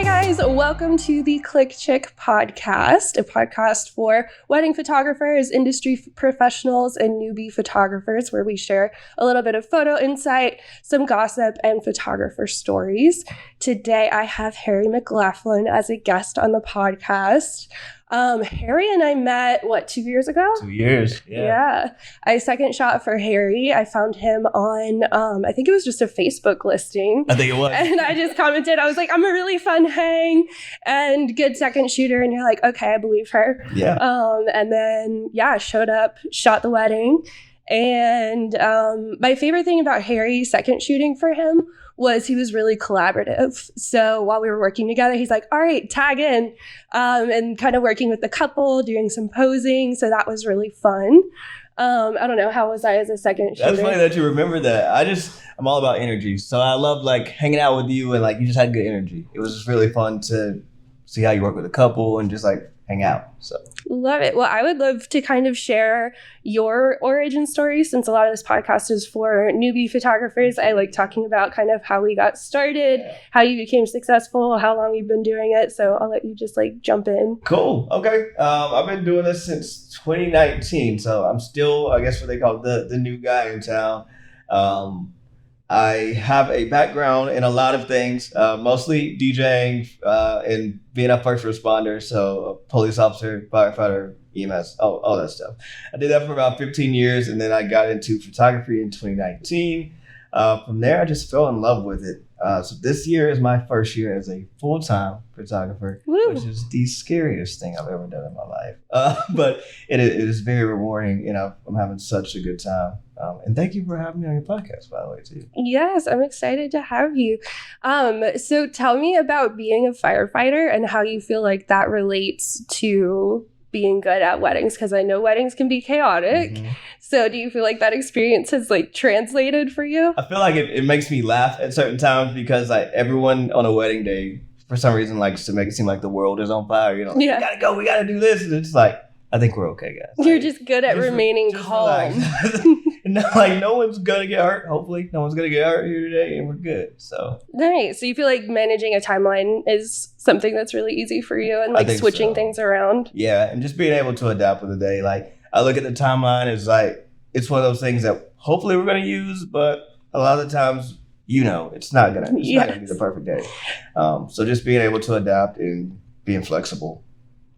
Hi guys, welcome to the Click Chick podcast, a podcast for wedding photographers, industry professionals, and newbie photographers, where we share a little bit of photo insight, some gossip, and photographer stories. Today I have Harry McLaughlin as a guest on the podcast. Harry and I met, 2 years ago? 2 years, yeah. I second shot for Harry. I found him on, I think it was just a Facebook listing. I think it was. And I just commented, I was like, I'm a really fun hang and good second shooter. And you're like, okay, I believe her. Yeah. And then, showed up, shot the wedding. And my favorite thing about Harry second shooting for him was he was really collaborative. So while we were working together, he's like, all right, tag in, and kind of working with the couple, doing some posing. So that was really fun. I don't know, how was I as a second shooter? That's funny that you remember that. I'm all about energy. So I love hanging out with you and you just had good energy. It was just really fun to see how you work with a couple and just hang out. So love it. Well, I would love to kind of share your origin story, since a lot of this podcast is for newbie photographers. I like talking about kind of how we got started, how you became successful, how long you've been doing it. So I'll let you just jump in. Cool. Okay. I've been doing this since 2019. So I'm still, I guess what they call the new guy in town. I have a background in a lot of things, mostly DJing and being a first responder, so a police officer, firefighter, EMS, all that stuff. I did that for about 15 years, and then I got into photography in 2019. From there, I just fell in love with it. So this year is my first year as a full-time photographer, which is the scariest thing I've ever done in my life. But it is very rewarding, and I'm having such a good time. And thank you for having me on your podcast, by the way, too. Yes, I'm excited to have you. So tell me about being a firefighter and how you feel like that relates to being good at weddings, because I know weddings can be chaotic. Mm-hmm. So do you feel like that experience has translated for you? I feel like it makes me laugh at certain times, because everyone on a wedding day, for some reason, likes to make it seem like the world is on fire. We gotta go, we gotta do this. And it's I think we're okay, guys. You're just good at remaining calm. No one's gonna get hurt. Hopefully, no one's gonna get hurt here today, and we're good. So nice. So you feel like managing a timeline is something that's really easy for you, and switching things around. Yeah, and just being able to adapt with the day. I look at the timeline as it's one of those things that hopefully we're gonna use, but a lot of the times, it's not gonna be the perfect day. So just being able to adapt and being flexible.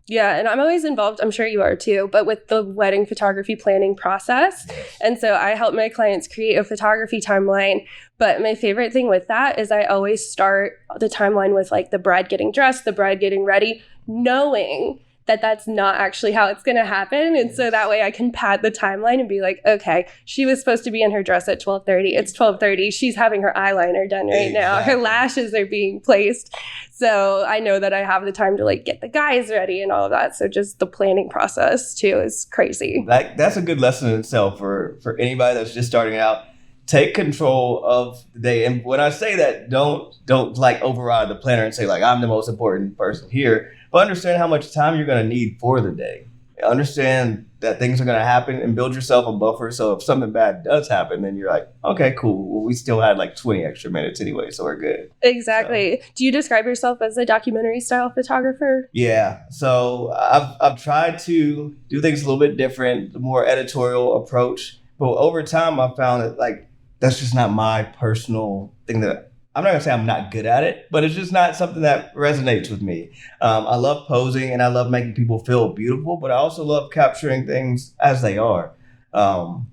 Yeah, and I'm always involved, I'm sure you are too, but with the wedding photography planning process. Yes. And so I help my clients create a photography timeline. But my favorite thing with that is I always start the timeline with the bride getting dressed, the bride getting ready, knowing that that's not actually how it's going to happen. And so that way I can pad the timeline and be like, okay, she was supposed to be in her dress at 12:30. It's 12:30. She's having her eyeliner done right now. Her lashes are being placed. So I know that I have the time to get the guys ready and all of that. So just the planning process too is crazy. That's a good lesson in itself for anybody that's just starting out. Take control of the day. And when I say that, don't override the planner and say I'm the most important person here. But understand how much time you're going to need for the day. Understand that things are going to happen, and build yourself a buffer. So if something bad does happen, then you're okay, cool. Well, we still had 20 extra minutes anyway, so we're good. Exactly. So, do you describe yourself as a documentary style photographer? Yeah. So I've tried to do things a little bit different, the more editorial approach. But over time, I found that that's just not my personal thing. That I'm not gonna say I'm not good at it, but it's just not something that resonates with me. I love posing and I love making people feel beautiful, but I also love capturing things as they are. So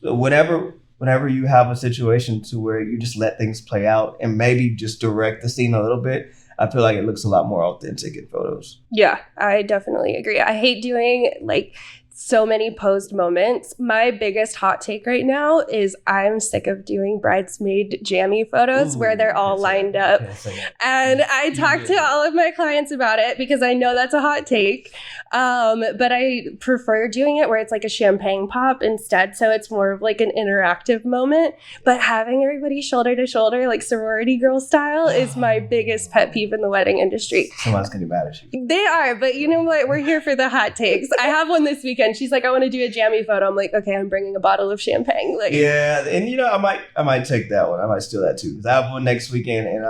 whenever you have a situation to where you just let things play out and maybe just direct the scene a little bit, I feel like it looks a lot more authentic in photos. Yeah, I definitely agree. I hate doing so many posed moments. My biggest hot take right now is I'm sick of doing bridesmaid jammy photos where they're all lined up. And I talk to all of my clients about it because I know that's a hot take. But I prefer doing it where it's a champagne pop instead. So it's more of an interactive moment. But having everybody shoulder to shoulder, sorority girl style, is my biggest pet peeve in the wedding industry. Someone's going to be mad at you. They are, but you know what? We're here for the hot takes. I have one this weekend. She's like, I want to do a jammy photo. I'm like, okay, I'm bringing a bottle of champagne. Yeah, and I might take that one. I might steal that too, because I have one next weekend, and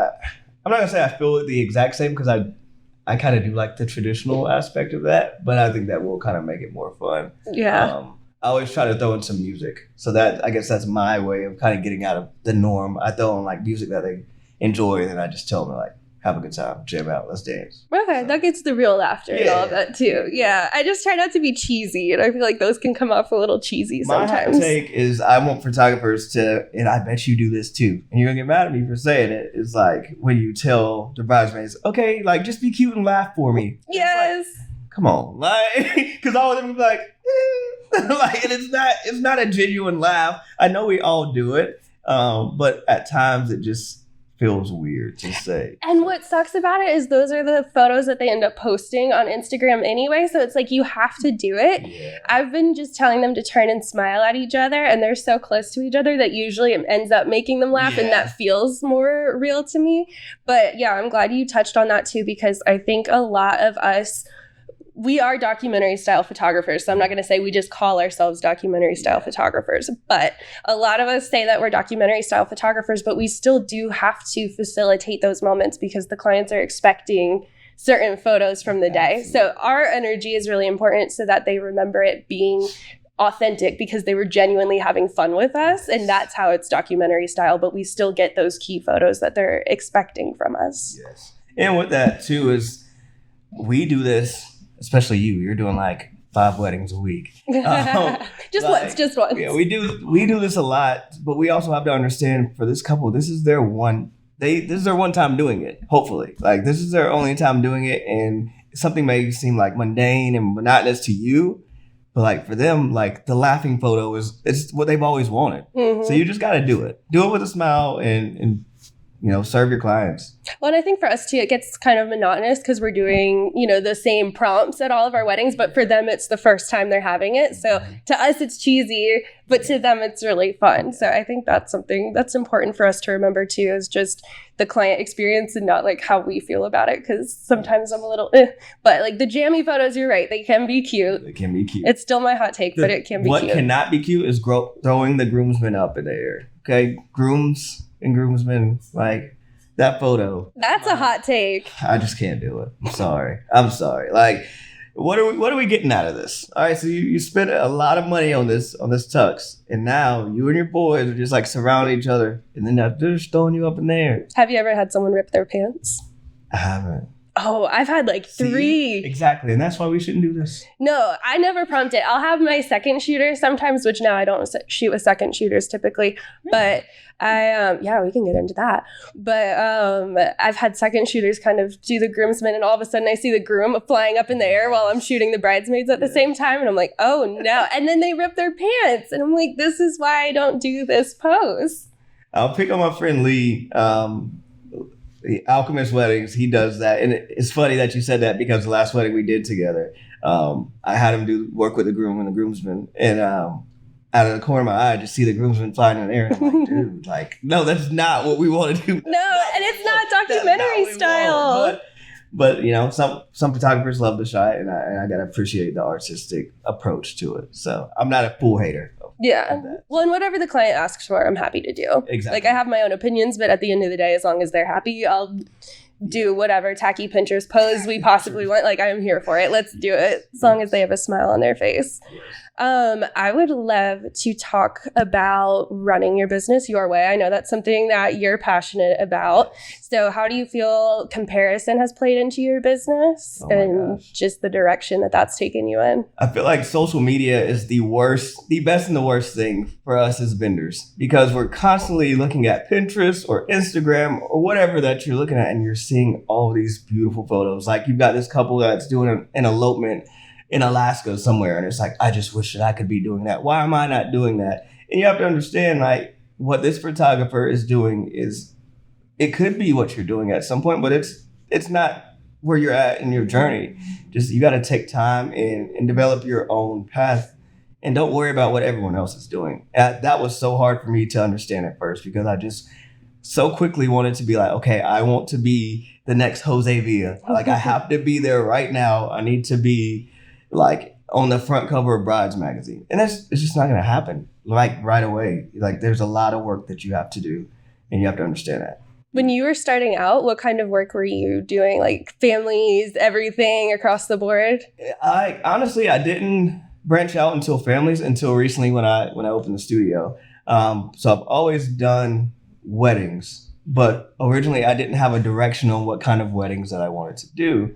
I'm not gonna say I feel it the exact same because I kind of do like the traditional aspect of that, but I think that will kind of make it more fun. Yeah. I always try to throw in some music, so that I guess that's my way of kind of getting out of the norm. I throw in like music that they enjoy, and then I just tell them like, have a good time, jam out, let's dance. Okay, that gets the real laughter and all of that too. Yeah, I just try not to be cheesy, and I feel like those can come off a little cheesy sometimes. My hot take is I want photographers to, and I bet you do this too, and you're gonna get mad at me for saying it, is like when you tell the bridesmaids, okay, like just be cute and laugh for me. Yes. Like, come on, like, because all of them be like, like, and it's not a genuine laugh. I know we all do it, but at times it just feels weird to say. And what sucks about it is those are the photos that they end up posting on Instagram anyway. So it's like you have to do it. Yeah. I've been just telling them to turn and smile at each other, and they're so close to each other that usually it ends up making them laugh, and that feels more real to me. But yeah, I'm glad you touched on that too, because I think a lot of us, we are documentary style photographers. So I'm not going to say we just call ourselves documentary style photographers, but a lot of us say that we're documentary style photographers, but we still do have to facilitate those moments because the clients are expecting certain photos from the day. So our energy is really important so that they remember it being authentic because they were genuinely having fun with us. And that's how it's documentary style, but we still get those key photos that they're expecting from us. Yes. And with that too is we do this, especially you're doing like 5 weddings a week. Just once. Yeah, we do this a lot, but we also have to understand for this couple, this is their one time doing it, hopefully. Like this is their only time doing it, and something may seem like mundane and monotonous to you, but like for them, like the laughing photo it's what they've always wanted. Mm-hmm. So you just gotta do it. Do it with a smile and serve your clients. Well, and I think for us too, it gets kind of monotonous because we're doing, the same prompts at all of our weddings, but for them, it's the first time they're having it. So to us, it's cheesy, but to them, it's really fun. So I think that's something that's important for us to remember too, is just the client experience and not like how we feel about it. Because sometimes I'm a little, but like the jammy photos, you're right. They can be cute. They can be cute. It's still my hot take, but it can be cute. What cannot be cute is throwing the groomsmen up in the air. Okay, grooms and groomsmen, like that photo. That's a hot take. I just can't do it. I'm sorry. Like, what are we getting out of this? All right, so you spent a lot of money on this tux, and now you and your boys are just like surrounding each other, and then they're just throwing you up in the air. Have you ever had someone rip their pants? I haven't. Oh, I've had like 3. Exactly, and that's why we shouldn't do this. No, I never prompt it. I'll have my second shooter sometimes, which now I don't shoot with second shooters typically, but we can get into that. But I've had second shooters kind of do the groomsmen, and all of a sudden I see the groom flying up in the air while I'm shooting the bridesmaids at the same time, and I'm like, oh no. And then they rip their pants, and I'm like, this is why I don't do this pose. I'll pick on my friend Lee. The Alchemist Weddings, he does that. And it's funny that you said that because the last wedding we did together, I had him work with the groom and the groomsmen. And out of the corner of my eye, I just see the groomsmen flying in the air. And I'm like, dude, like, no, that's not what we want to do. No, and it's not documentary style. But some photographers love the shot, and I gotta appreciate the artistic approach to it. So I'm not a full hater. Yeah. Well, and whatever the client asks for, I'm happy to do. Exactly. Like I have my own opinions, but at the end of the day, as long as they're happy, I'll do whatever tacky Pinterest pose we possibly want. Like I'm here for it. Let's do it. As long as they have a smile on their face. I would love to talk about running your business your way. I know that's something that you're passionate about. So how do you feel comparison has played into your business and just the direction that that's taken you in? I feel like social media is the best and the worst thing for us as vendors, because we're constantly looking at Pinterest or Instagram or whatever that you're looking at, and you're seeing all these beautiful photos. Like you've got this couple that's doing an elopement in Alaska somewhere, and it's like, I just wish that I could be doing that. Why am I not doing that? And you have to understand, like, what this photographer is doing is, it could be what you're doing at some point, but it's not where you're at in your journey. Just, you got to take time and develop your own path, and don't worry about what everyone else is doing. That was so hard for me to understand at first, because I just so quickly wanted to be like, okay, I want to be the next Jose Villa. Like, I have to be there right now. I need to be like on the front cover of Brides magazine. And it's just not going to happen like right away. Like there's a lot of work that you have to do, and you have to understand that. When you were starting out, what kind of work were you doing? Like families, everything across the board? I didn't branch out until families until recently when I opened the studio. So I've always done weddings, but originally I didn't have a direction on what kind of weddings that I wanted to do.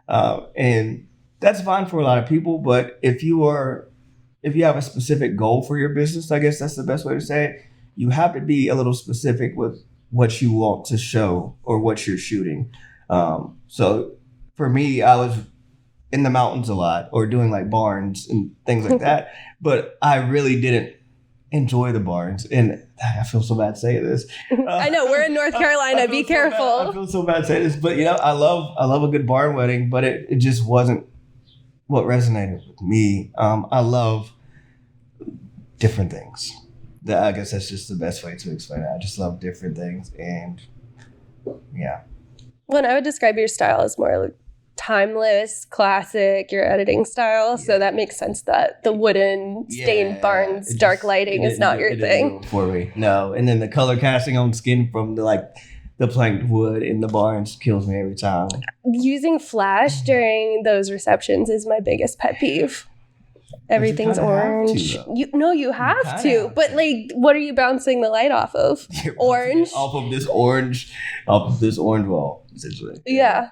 And that's fine for a lot of people, but if you have a specific goal for your business, I guess that's the best way to say it, you have to be a little specific with what you want to show or what you're shooting. So for me, I was in the mountains a lot or doing like barns and things like that, but I really didn't enjoy the barns. And I feel so bad saying this. I know, we're in North Carolina. Be careful. I feel so bad saying this, but I love a good barn wedding, but it just wasn't what resonated with me. I love different things. I guess that's just the best way to explain it. I just love different things, and yeah. Well, and I would describe your style as more like timeless, classic, your editing style. Yeah. So that makes sense that the wooden stained barns, dark lighting is not your thing. For me, no. And then the color casting on skin from the planked wood in the barns kills me every time. Using flash during those receptions is my biggest pet peeve. Everything's orange. You have to. But like, what are you bouncing the light off of? Orange. Off of this orange wall, essentially. Yeah.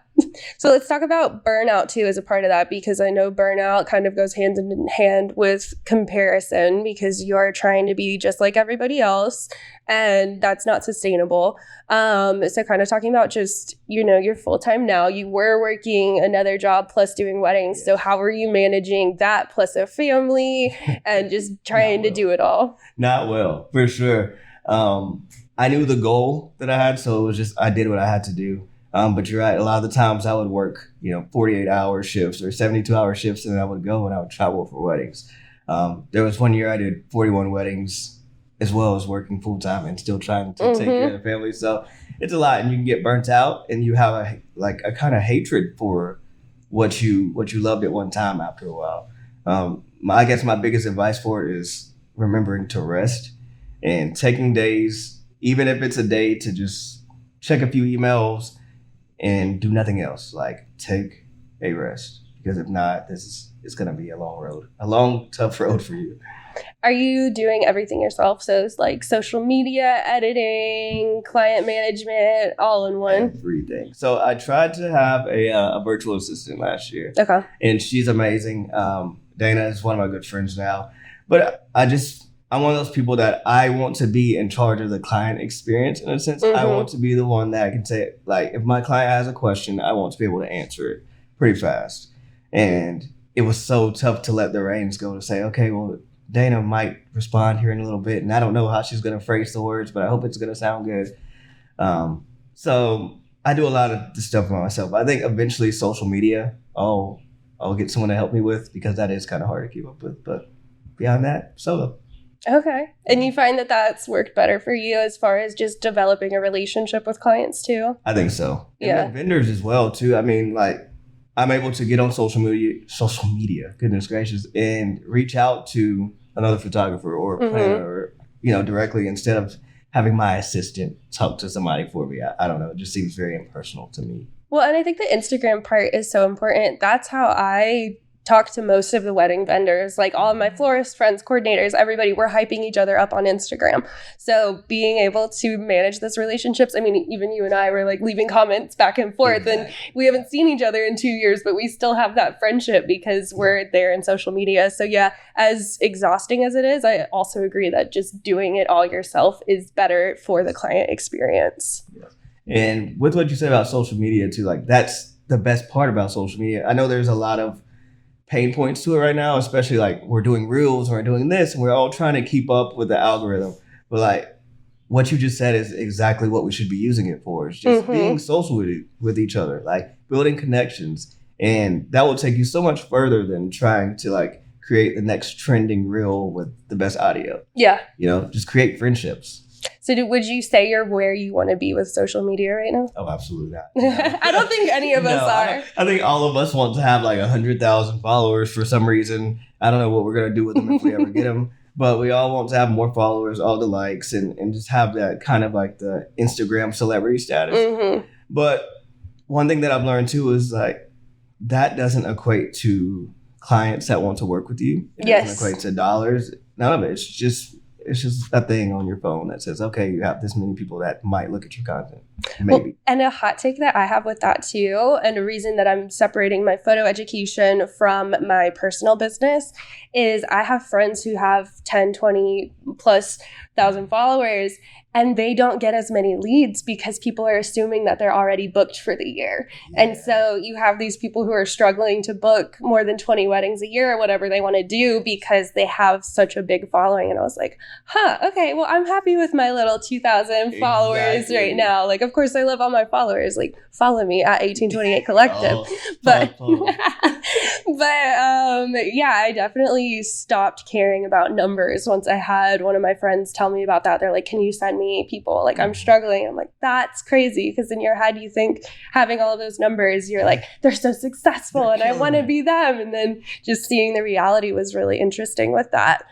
So let's talk about burnout too as a part of that, because I know burnout kind of goes hand in hand with comparison, because you are trying to be just like everybody else, and that's not sustainable. So kind of talking about just, you're full-time now. You were working another job plus doing weddings. So how are you managing that plus a family and just trying to do it all? Not well, for sure. I knew the goal that I had, so it was just, I did what I had to do. But you're right. A lot of the times I would work, 48-hour shifts or 72-hour shifts, and then I would go and I would travel for weddings. There was one year I did 41 weddings as well as working full time and still trying to take care of the family. So it's a lot, and you can get burnt out, and you have a kind of hatred for what you loved at one time after a while. I guess my biggest advice for it is remembering to rest and taking days, even if it's a day to just check a few emails and do nothing else. Like, take a rest, because if not, it's going to be a long, tough road for you. Are you doing everything yourself? So it's like social media, editing, client management, all in one? Everything. So I tried to have a virtual assistant last year. Okay. And she's amazing. Dana is one of my good friends now. But I'm one of those people that I want to be in charge of the client experience, in a sense. I want to be the one that can say, like, if my client has a question, I want to be able to answer it pretty fast. And it was so tough to let the reins go to say, okay, well, Dana might respond here in a little bit, and I don't know how she's going to phrase the words, but I hope it's going to sound good. So I do a lot of this stuff by myself. I think eventually social media, I'll get someone to help me with, because that is kind of hard to keep up with. But beyond that, solo. Okay. And you find that that's worked better for you as far as just developing a relationship with clients too? I think so. Yeah. And vendors as well too. I mean, like, I'm able to get on social media, goodness gracious, and reach out to another photographer or a planner, or, directly, instead of having my assistant talk to somebody for me. I don't know. It just seems very impersonal to me. Well, and I think the Instagram part is so important. That's how I talk to most of the wedding vendors, like all of my florist friends, coordinators, everybody, we're hyping each other up on Instagram. So being able to manage those relationships, I mean, even you and I were like leaving comments back and forth, and we haven't seen each other in 2 years, but we still have that friendship because we're there in social media. So yeah, as exhausting as it is, I also agree that just doing it all yourself is better for the client experience. Yes. And with what you said about social media too, like, that's the best part about social media. I know there's a lot of pain points to it right now, especially like we're doing reels, we're doing this, and we're all trying to keep up with the algorithm. But like what you just said is exactly what we should be using it for. It's just being social with each other, like building connections. And that will take you so much further than trying to like create the next trending reel with the best audio. Yeah. Just create friendships. So would you say you're where you want to be with social media right now? Oh, absolutely not. I don't think any of us are. I think all of us want to have like 100,000 followers for some reason. I don't know what we're going to do with them if we ever get them. but we all want to have more followers, all the likes, and just have that kind of like the Instagram celebrity status. Mm-hmm. But one thing that I've learned too is like that doesn't equate to clients that want to work with you. It doesn't equate to dollars. None of it. It's just a thing on your phone that says, okay, you have this many people that might look at your content. Maybe. Well, and a hot take that I have with that too, and a reason that I'm separating my photo education from my personal business is I have friends who have 10, 20 plus thousand followers, and they don't get as many leads because people are assuming that they're already booked for the year. Yeah. And so you have these people who are struggling to book more than 20 weddings a year or whatever they want to do because they have such a big following. And I was like, okay, well, I'm happy with my little 2,000 followers right now. Like, of course, I love all my followers. Like, follow me at 1828 Collective. Yeah, I definitely stopped caring about numbers once I had one of my friends tell me about that. They're like, can you send me people? Like, I'm struggling. I'm like, that's crazy. Because in your head, you think having all of those numbers, you're like, they're so successful and I want to be them. And then just seeing the reality was really interesting with that.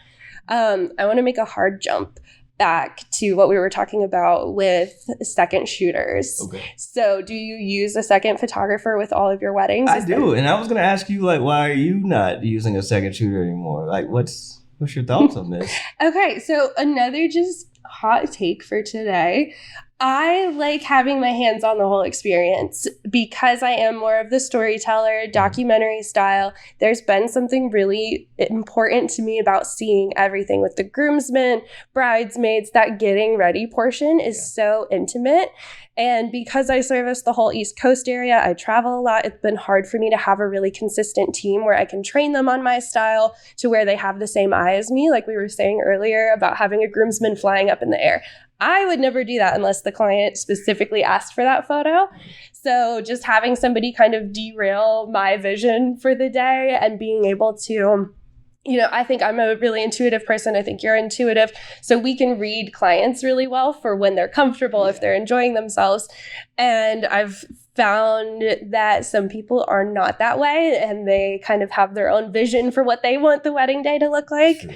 I want to make a hard jump back to what we were talking about with second shooters. Okay. So do you use a second photographer with all of your weddings? I do. And I was going to ask you, like, why are you not using a second shooter anymore? Like, what's your thoughts on this? Okay. So another just hot take for today. I like having my hands on the whole experience because I am more of the storyteller, documentary style. There's been something really important to me about seeing everything with the groomsmen, bridesmaids. That getting ready portion is so intimate. And because I service the whole East Coast area, I travel a lot. It's been hard for me to have a really consistent team where I can train them on my style to where they have the same eye as me. Like we were saying earlier about having a groomsman flying up in the air. I would never do that unless the client specifically asked for that photo. So just having somebody kind of derail my vision for the day and being able to, I think I'm a really intuitive person. I think you're intuitive. So we can read clients really well for when they're comfortable, if they're enjoying themselves. And I've found that some people are not that way and they kind of have their own vision for what they want the wedding day to look like. Sure.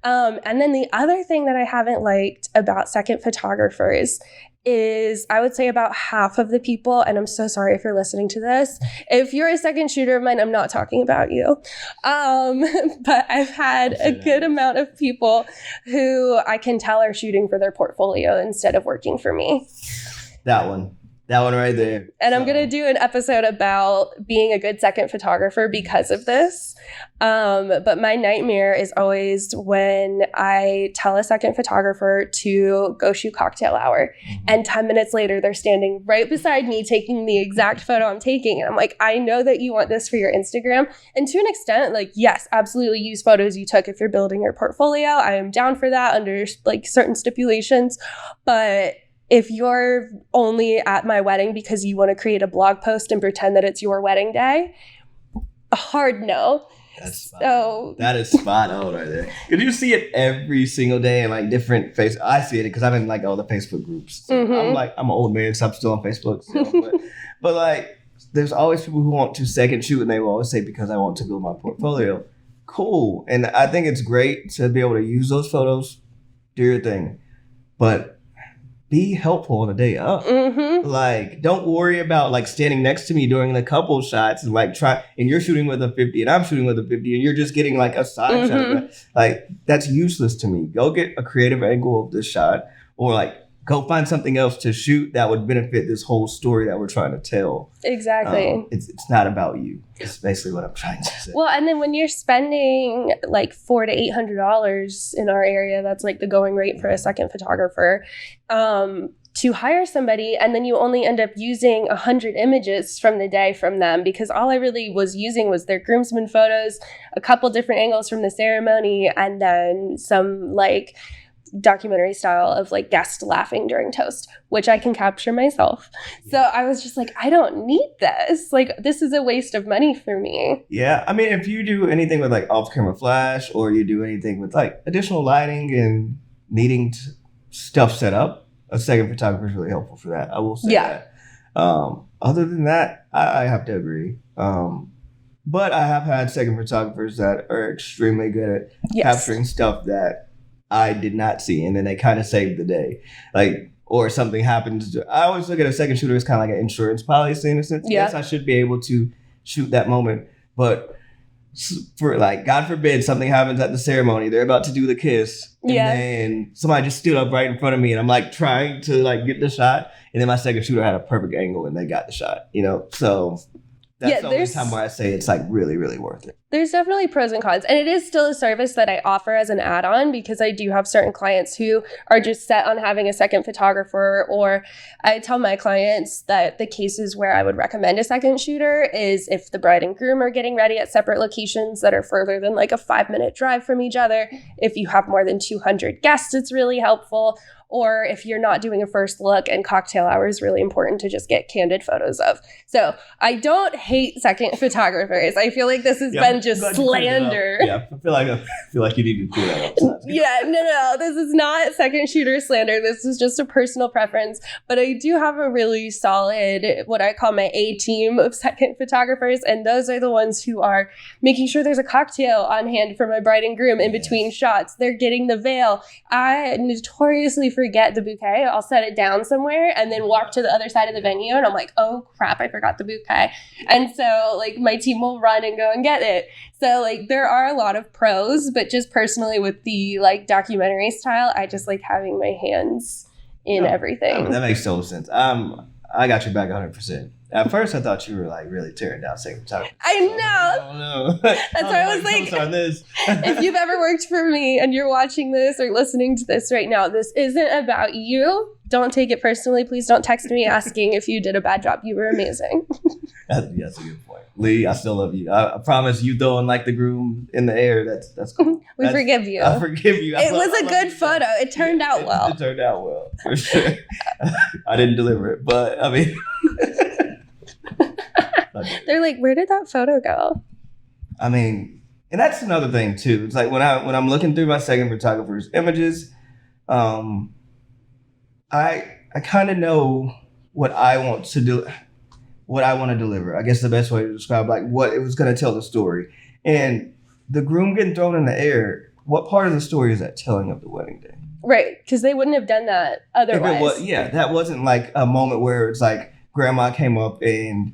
And then the other thing that I haven't liked about second photographers is I would say about half of the people, and I'm so sorry if you're listening to this, if you're a second shooter of mine, I'm not talking about you. But I've had a good amount of people who I can tell are shooting for their portfolio instead of working for me. That one right there. And I'm going to do an episode about being a good second photographer because of this. But my nightmare is always when I tell a second photographer to go shoot cocktail hour. Mm-hmm. And 10 minutes later, they're standing right beside me taking the exact photo I'm taking. And I'm like, I know that you want this for your Instagram. And to an extent, like, yes, absolutely use photos you took if you're building your portfolio. I am down for that under like certain stipulations. But if you're only at my wedding because you want to create a blog post and pretend that it's your wedding day, a hard no. That is spot on right there. Because you see it every single day in like different I see it because I'm in like all the Facebook groups. So I'm an old man, so I'm still on Facebook. So, but like there's always people who want to second shoot and they will always say because I want to build my portfolio. Cool. And I think it's great to be able to use those photos, do your thing. But be helpful on the day up. Mm-hmm. Like, don't worry about like standing next to me during the couple shots and like and you're shooting with a 50 and I'm shooting with a 50 and you're just getting like a side shot. Of that. Like, that's useless to me. Go get a creative angle of this shot or like go find something else to shoot that would benefit this whole story that we're trying to tell. Exactly. It's not about you. It's basically what I'm trying to say. Well, and then when you're spending like $400 to $800 in our area, that's like the going rate for a second photographer, to hire somebody, and then you only end up using 100 images from the day from them because all I really was using was their groomsmen photos, a couple different angles from the ceremony, and then some like documentary style of like guests laughing during toast, which I can capture myself. Yeah. So I was just like, I don't need this. Like, this is a waste of money for me. Yeah. I mean, if you do anything with like off-camera flash or you do anything with like additional lighting and needing stuff set up, a second photographer is really helpful for that. I will say that. Other than that, I have to agree. But I have had second photographers that are extremely good at capturing stuff that I did not see, and then they kind of saved the day. Like, or something happens. I always look at a second shooter as kind of like an insurance policy in a sense. Yeah. Yes, I should be able to shoot that moment, but for like, God forbid something happens at the ceremony, they're about to do the kiss, and then somebody just stood up right in front of me, and I'm like trying to like get the shot, and then my second shooter had a perfect angle, and they got the shot. So that's the only time where I say it's like really, really worth it. There's definitely pros and cons. And it is still a service that I offer as an add-on, because I do have certain clients who are just set on having a second photographer. Or I tell my clients that the cases where I would recommend a second shooter is if the bride and groom are getting ready at separate locations that are further than like a 5-minute drive from each other. If you have more than 200 guests, it's really helpful. Or if you're not doing a first look, and cocktail hour is really important to just get candid photos of. So I don't hate second photographers. I feel like this has been just slander. Yeah, I feel like you need to clear that up. Yeah, no, this is not second shooter slander. This is just a personal preference. But I do have a really solid, what I call my A team of second photographers. And those are the ones who are making sure there's a cocktail on hand for my bride and groom in between shots. They're getting the veil. I notoriously forget the bouquet. I'll set it down somewhere and then walk to the other side of the venue, and I'm like, oh crap, I forgot the bouquet. And so like my team will run and go and get it. So like there are a lot of pros, but just personally with the like documentary style, I just like having my hands in everything. That makes total sense. I got your back 100%. At first, I thought you were like really tearing down second photography. I know. That's why I was like, if you've ever worked for me and you're watching this or listening to this right now, this isn't about you. Don't take it personally. Please don't text me asking if you did a bad job. You were amazing. That's a good point. Lee, I still love you. I promise you throwing like the groom in the air. That's cool. We forgive you. I forgive you. It was a good photo. It turned out well. It turned out well, for sure. I didn't deliver it, but I mean... They're like, where did that photo go? I mean, and that's another thing too. It's like when I'm looking through my second photographer's images, I kind of know what I want to do, what I want to deliver. I guess the best way to describe like what it was going to tell the story. And the groom getting thrown in the air, what part of the story is that telling of the wedding day? Right, because they wouldn't have done that otherwise. That wasn't like a moment where it's like grandma came up and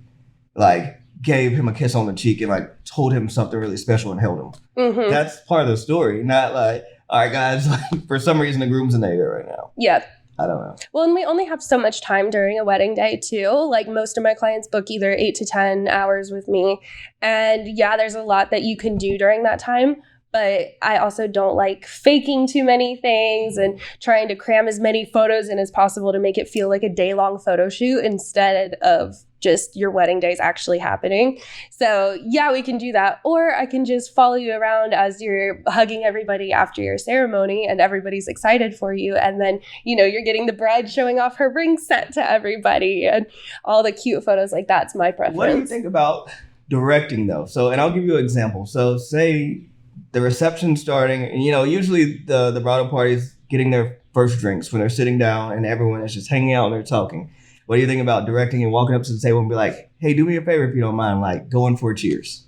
like gave him a kiss on the cheek and like told him something really special and held him. Mm-hmm. That's part of the story, not like, all right, guys, like, for some reason the groom's in the air right now. Yeah. I don't know. Well, and we only have so much time during a wedding day too. Like most of my clients book either 8 to 10 hours with me. And yeah, there's a lot that you can do during that time. But I also don't like faking too many things and trying to cram as many photos in as possible to make it feel like a day-long photo shoot instead of just your wedding days actually happening. So yeah, we can do that. Or I can just follow you around as you're hugging everybody after your ceremony and everybody's excited for you. And then, you're getting the bride showing off her ring set to everybody and all the cute photos. Like that's my preference. What do you think about directing though? So, and I'll give you an example. So say the reception starting, and usually the bridal party is getting their first drinks when they're sitting down and everyone is just hanging out and they're talking. What do you think about directing and walking up to the table and be like, hey, do me a favor if you don't mind, like going for cheers?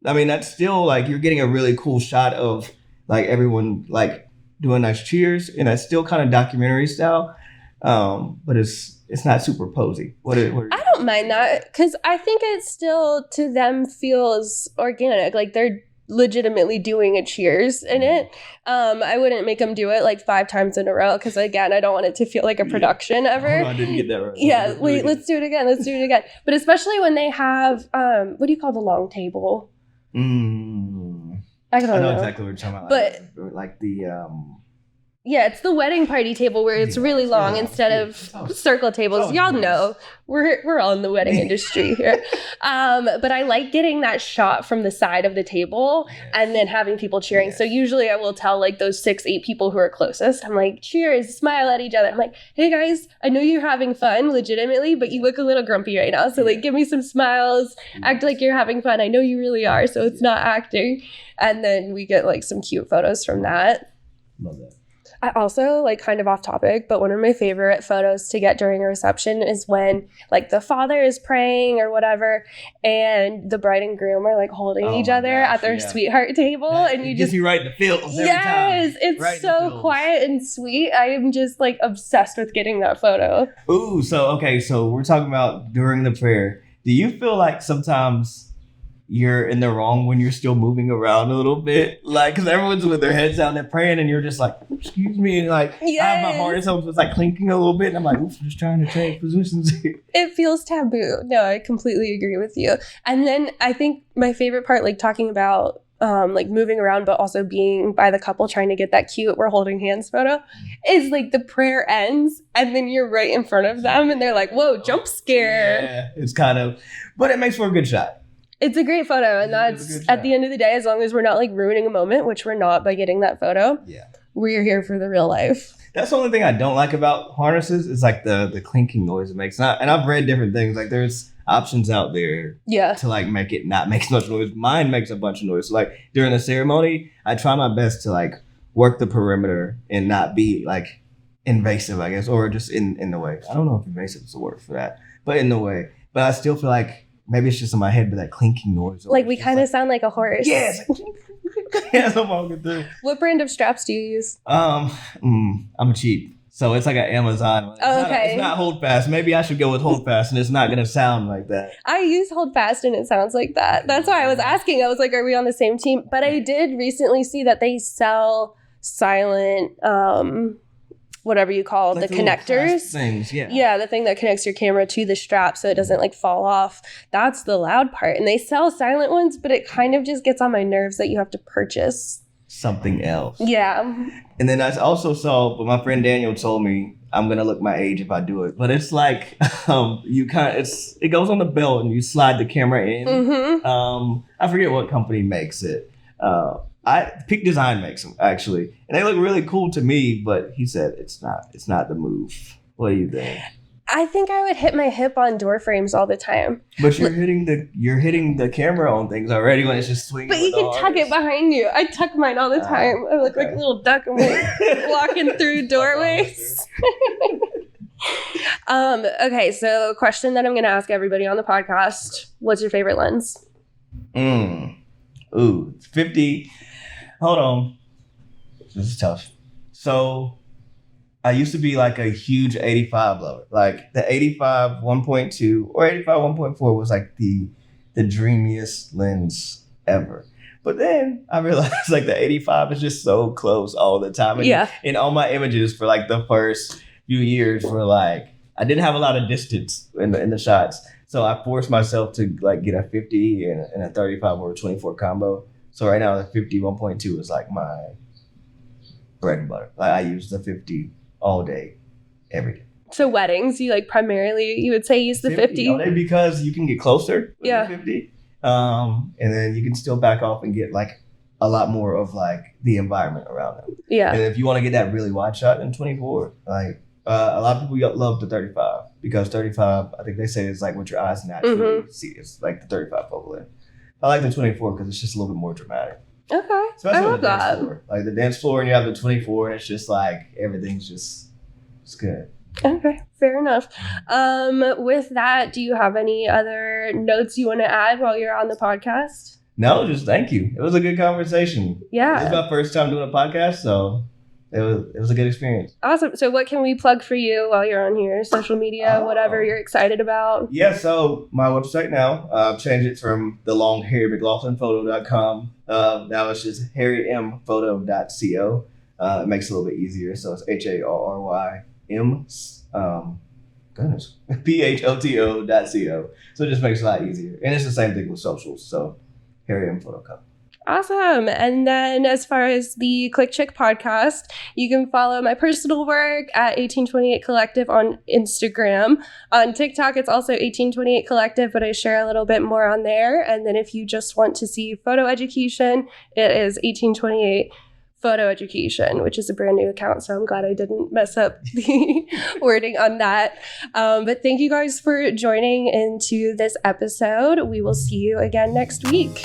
I mean, that's still like you're getting a really cool shot of like everyone like doing nice cheers, and that's still kind of documentary style, but it's not super posy. I don't mind that because I think it still to them feels organic, like they're legitimately doing a cheers in it. I wouldn't make them do it like 5 times in a row because again, I don't want it to feel like a production ever. I didn't get that right. Yeah, wait, let's do it again. But especially when they have what do you call the long table? I don't know exactly what you're talking about. But like the yeah, it's the wedding party table where it's really long instead of circle tables. Y'all know we're all in the wedding industry here. But I like getting that shot from the side of the table and then having people cheering. So usually I will tell like those 6-8 people who are closest, I'm like, cheers, smile at each other. I'm like, hey guys, I know you're having fun legitimately, but you look a little grumpy right now. So like give me some smiles, act like you're having fun. I know you really are, so it's not acting. And then we get like some cute photos from that. Love that. I also, like, kind of off topic, but one of my favorite photos to get during a reception is when, like, the father is praying or whatever, and the bride and groom are, like, holding each other at their sweetheart table, and you gets me right in the feels every time. Yes, it's right so quiet and sweet. I am just, like, obsessed with getting that photo. Ooh, so we're talking about during the prayer. Do you feel like sometimes you're in the wrong when you're still moving around a little bit? Like, because everyone's with their heads down, they're praying, and you're just like, excuse me, and like, I have my harness on, so it's like clinking a little bit, and I'm like, oops, I'm just trying to change positions here. It feels taboo. No, I completely agree with you. And then I think my favorite part, like talking about like moving around, but also being by the couple trying to get that cute we're holding hands photo, is like the prayer ends, and then you're right in front of them, and they're like, whoa, jump scare. Yeah, it's kind of, but it makes for a good shot. It's a great photo, and that's at the end of the day, as long as we're not like ruining a moment, which we're not by getting that photo. Yeah, we're here for the real life. That's the only thing I don't like about harnesses is like the clinking noise it makes. And I've read different things. Like there's options out there to like make it not make so much noise. Mine makes a bunch of noise. So like during the ceremony, I try my best to like work the perimeter and not be like invasive, I guess, or just in the way. I don't know if invasive is the word for that, but in the way. But I still feel like maybe it's just in my head, but that clinking noise. Like we kind of sound like a horse. Yes. Yeah, so I'm walking through. What brand of straps do you use? I'm cheap. So it's like an Amazon. It's not Hold Fast. Maybe I should go with Hold Fast, and it's not going to sound like that. I use Hold Fast, and it sounds like that. That's why I was asking. I was like, are we on the same team? But I did recently see that they sell silent, whatever you call like the connectors. Things, yeah, the thing that connects your camera to the strap so it doesn't like fall off. That's the loud part. And they sell silent ones, but it kind of just gets on my nerves that you have to purchase something else. Yeah. And then I also saw, but my friend Daniel told me I'm gonna look my age if I do it. But it's like it goes on the belt and you slide the camera in. Mm-hmm. I forget what company makes it. Peak Design makes them actually, and they look really cool to me. But he said it's not the move. What do you think? I think I would hit my hip on door frames all the time. But you're hitting the camera on things already when it's just swinging. But you can tuck it behind you. I tuck mine all the time. I look like a little duck. I'm like walking through doorways. Okay, so a question that I'm going to ask everybody on the podcast: what's your favorite lens? Ooh, 50. Hold on. This is tough. So I used to be like a huge 85 lover. Like the 85 1.2 or 85 1.4 was like the dreamiest lens ever. But then I realized like the 85 is just so close all the time. And in all my images for like the first few years were like, I didn't have a lot of distance in the shots. So I forced myself to like get a 50 and a 35 or a 24 combo. So right now the 50 1.2 is like my bread and butter. Like I use the 50 all day, every day. So weddings, you like primarily, you would say use the 50? All day because you can get closer with the 50. And then you can still back off and get like a lot more of like the environment around them. Yeah. And if you want to get that really wide shot, then 24. Like a lot of people love the 35 because 35, I think they say it's like what your eyes naturally see. It's like the 35 focal length. I like the 24 because it's just a little bit more dramatic. Okay. Especially on the dance floor. Like the dance floor and you have the 24 and it's just like everything's just, it's good. Okay, fair enough. With that, do you have any other notes you want to add while you're on the podcast? No, just thank you. It was a good conversation. Yeah. This is my first time doing a podcast, so it was a good experience. Awesome. So what can we plug for you while you're on here? Social media, whatever you're excited about? Yeah, so my website now, I've changed it from the long Harry McLaughlin Photo.com. Now it's just harrymPhoto.co. It makes it a little bit easier. So it's HARRYM, PHOTO.co. So it just makes it a lot easier. And it's the same thing with socials. So Harry M Photo Company. Awesome. And then as far as the Click Chick podcast, you can follow my personal work at 1828 Collective on Instagram. On TikTok, it's also 1828 Collective, but I share a little bit more on there. And then if you just want to see photo education, it is 1828 Photo Education, which is a brand new account. So I'm glad I didn't mess up the wording on that. But thank you guys for joining into this episode. We will see you again next week.